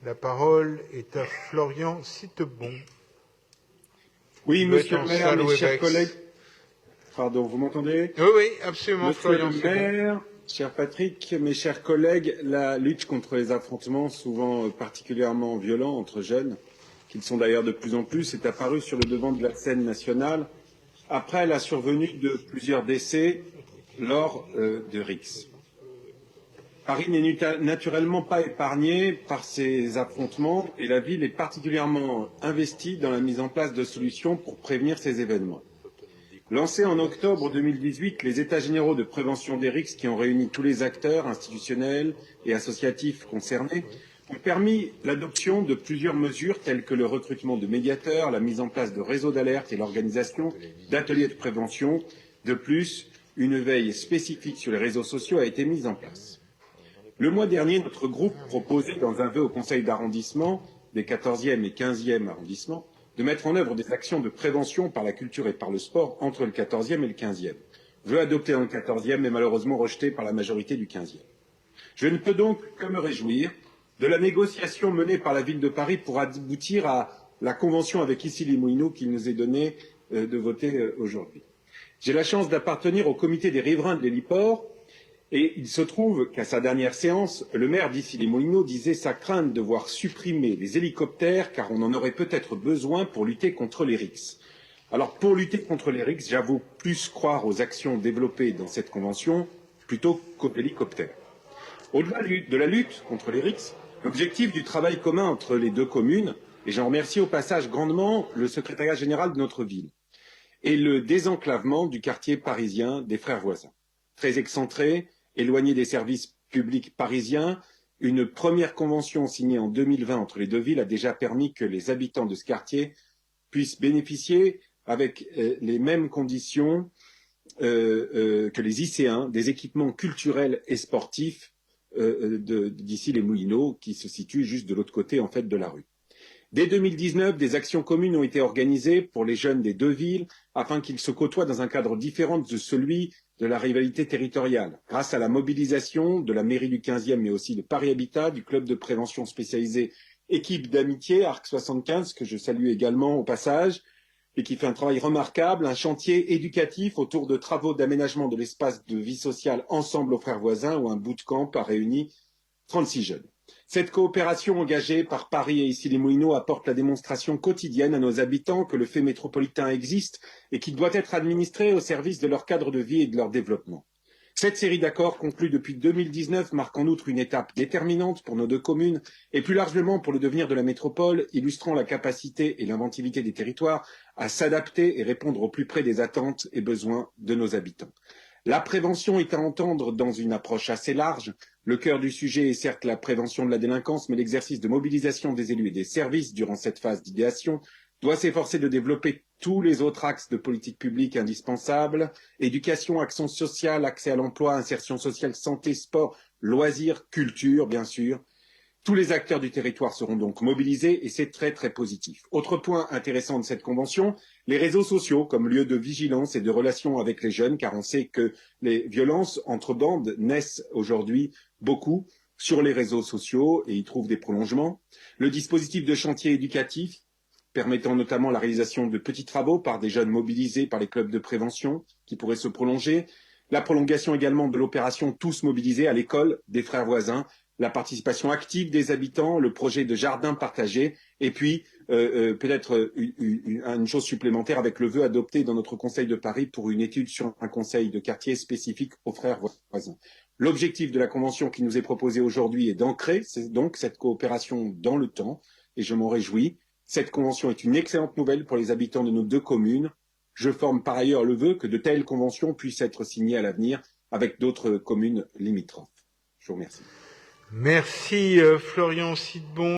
La parole est à Florian Sittebon. Oui, monsieur le maire, mes chers collègues. Pardon, vous m'entendez? Oui, oui, absolument, monsieur Florian le maire, cher Patrick, mes chers collègues, la lutte contre les affrontements, souvent particulièrement violents entre jeunes, qu'ils sont d'ailleurs de plus en plus, est apparue sur le devant de la scène nationale après la survenue de plusieurs décès lors de RIX. Paris n'est naturellement pas épargné par ces affrontements et la ville est particulièrement investie dans la mise en place de solutions pour prévenir ces événements. Lancés en octobre 2018, les États généraux de prévention des risques qui ont réuni tous les acteurs institutionnels et associatifs concernés ont permis l'adoption de plusieurs mesures telles que le recrutement de médiateurs, la mise en place de réseaux d'alerte et l'organisation d'ateliers de prévention. De plus, une veille spécifique sur les réseaux sociaux a été mise en place. Le mois dernier, notre groupe proposait dans un vœu au conseil d'arrondissement des 14e et 15e arrondissements de mettre en œuvre des actions de prévention par la culture et par le sport entre le 14e et le 15e. Vœu adopté dans le 14e mais malheureusement rejeté par la majorité du 15e. Je ne peux donc que me réjouir de la négociation menée par la ville de Paris pour aboutir à la convention avec Issy-les-Moulineaux qu'il nous est donné de voter aujourd'hui. J'ai la chance d'appartenir au comité des riverains de l'héliport et il se trouve qu'à sa dernière séance, le maire d'Issy-les-Moulineaux disait sa crainte de voir supprimer les hélicoptères car on en aurait peut-être besoin pour lutter contre les RIX. Alors pour lutter contre les RIX, j'avoue plus croire aux actions développées dans cette convention plutôt qu'aux hélicoptères. Au-delà de la lutte contre les RIX, l'objectif du travail commun entre les deux communes, et j'en remercie au passage grandement le secrétariat général de notre ville, est le désenclavement du quartier parisien des Frères Voisins. Très excentré, éloigné des services publics parisiens, une première convention signée en 2020 entre les deux villes a déjà permis que les habitants de ce quartier puissent bénéficier avec les mêmes conditions que les IC1 des équipements culturels et sportifs d'Issy-les-Moulineaux qui se situent juste de l'autre côté en fait de la rue. Dès 2019, des actions communes ont été organisées pour les jeunes des deux villes afin qu'ils se côtoient dans un cadre différent de celui de la rivalité territoriale. Grâce à la mobilisation de la mairie du 15e, mais aussi de Paris Habitat, du club de prévention spécialisé Équipe d'amitié, Arc 75, que je salue également au passage, et qui fait un travail remarquable, un chantier éducatif autour de travaux d'aménagement de l'espace de vie sociale Ensemble aux Frères Voisins, où un bootcamp a réuni 36 jeunes. Cette coopération engagée par Paris et Issy-les-Moulineaux apporte la démonstration quotidienne à nos habitants que le fait métropolitain existe et qu'il doit être administré au service de leur cadre de vie et de leur développement. Cette série d'accords conclus depuis 2019 marque en outre une étape déterminante pour nos deux communes et plus largement pour le devenir de la métropole, illustrant la capacité et l'inventivité des territoires à s'adapter et répondre au plus près des attentes et besoins de nos habitants. La prévention est à entendre dans une approche assez large. Le cœur du sujet est certes la prévention de la délinquance, mais l'exercice de mobilisation des élus et des services durant cette phase d'idéation doit s'efforcer de développer tous les autres axes de politique publique indispensables, éducation, action sociale, accès à l'emploi, insertion sociale, santé, sport, loisirs, culture, bien sûr. Tous les acteurs du territoire seront donc mobilisés et c'est très très positif. Autre point intéressant de cette convention, les réseaux sociaux comme lieu de vigilance et de relation avec les jeunes, car on sait que les violences entre bandes naissent aujourd'hui beaucoup sur les réseaux sociaux et y trouvent des prolongements. Le dispositif de chantier éducatif permettant notamment la réalisation de petits travaux par des jeunes mobilisés par les clubs de prévention qui pourraient se prolonger. La prolongation également de l'opération Tous mobilisés à l'école des Frères Voisins, la participation active des habitants, le projet de jardin partagé, et puis peut-être une chose supplémentaire avec le vœu adopté dans notre Conseil de Paris pour une étude sur un conseil de quartier spécifique aux Frères Voisins. L'objectif de la convention qui nous est proposée aujourd'hui est d'ancrer donc cette coopération dans le temps, et je m'en réjouis. Cette convention est une excellente nouvelle pour les habitants de nos deux communes. Je forme par ailleurs le vœu que de telles conventions puissent être signées à l'avenir avec d'autres communes limitrophes. Je vous remercie. Merci Florian Sittebon.